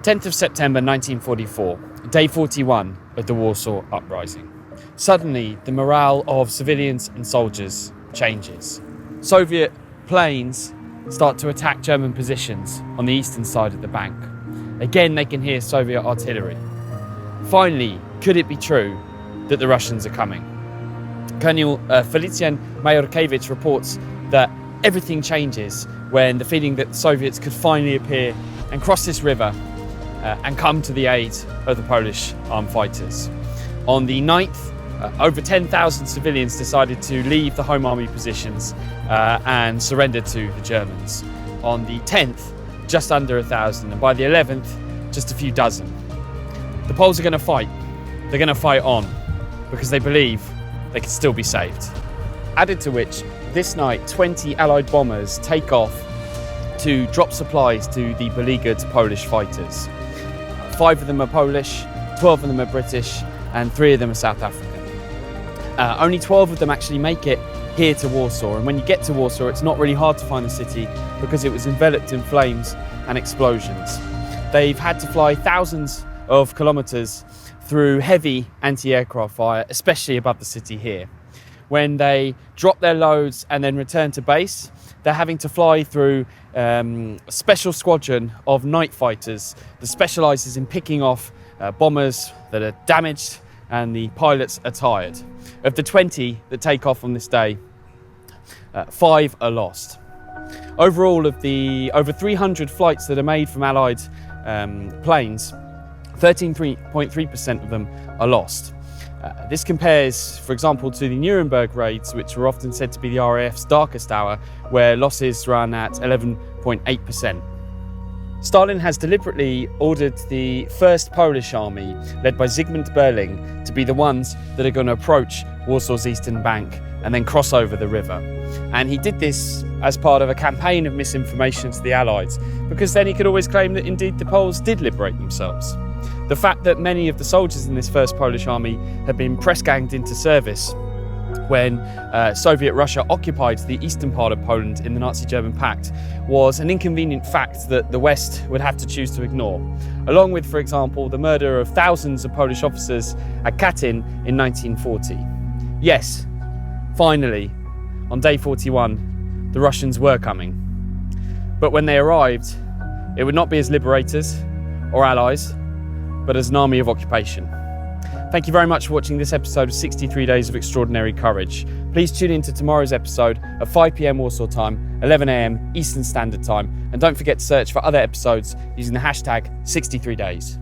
10th of September 1944, day 41 of the Warsaw Uprising. Suddenly, the morale of civilians and soldiers changes. Soviet planes start to attack German positions on the eastern side of the bank. Again, they can hear Soviet artillery. Finally, could it be true that the Russians are coming? Colonel Felician Mayorkiewicz reports that everything changes when the feeling that the Soviets could finally appear and cross this river and come to the aid of the Polish armed fighters. On the 9th, over 10,000 civilians decided to leave the Home Army positions and surrender to the Germans. On the 10th, just under 1,000, and by the 11th, just a few dozen. The Poles are going to fight. They're going to fight on because they believe they can still be saved. Added to which, this night, 20 Allied bombers take off to drop supplies to the beleaguered Polish fighters. 5 of them are Polish, 12 of them are British, and 3 of them are South African. Only 12 of them actually make it here to Warsaw, and when you get to Warsaw, it's not really hard to find the city because it was enveloped in flames and explosions. They've had to fly thousands of kilometres through heavy anti-aircraft fire, especially above the city here. When they drop their loads and then return to base, they're having to fly through a special squadron of night fighters that specialises in picking off bombers that are damaged and the pilots are tired. Of the 20 that take off on this day, 5 are lost. Overall, of the over 300 flights that are made from Allied planes, 13.3% of them are lost. This compares, for example, to the Nuremberg raids, which were often said to be the RAF's darkest hour, where losses run at 11.8%. Stalin has deliberately ordered the First Polish Army, led by Zygmunt Berling, to be the ones that are going to approach Warsaw's eastern bank and then cross over the river. And he did this as part of a campaign of misinformation to the Allies, because then he could always claim that indeed the Poles did liberate themselves. The fact that many of the soldiers in this First Polish Army had been press-ganged into service when Soviet Russia occupied the eastern part of Poland in the Nazi-German Pact was an inconvenient fact that the West would have to choose to ignore, along with, for example, the murder of thousands of Polish officers at Katyn in 1940. Yes, finally, on day 41, the Russians were coming. But when they arrived, it would not be as liberators or allies, but as an army of occupation. Thank you very much for watching this episode of 63 Days of Extraordinary Courage. Please tune in to tomorrow's episode at 5 p.m. Warsaw time, 11 a.m. Eastern Standard Time, and don't forget to search for other episodes using the hashtag 63days.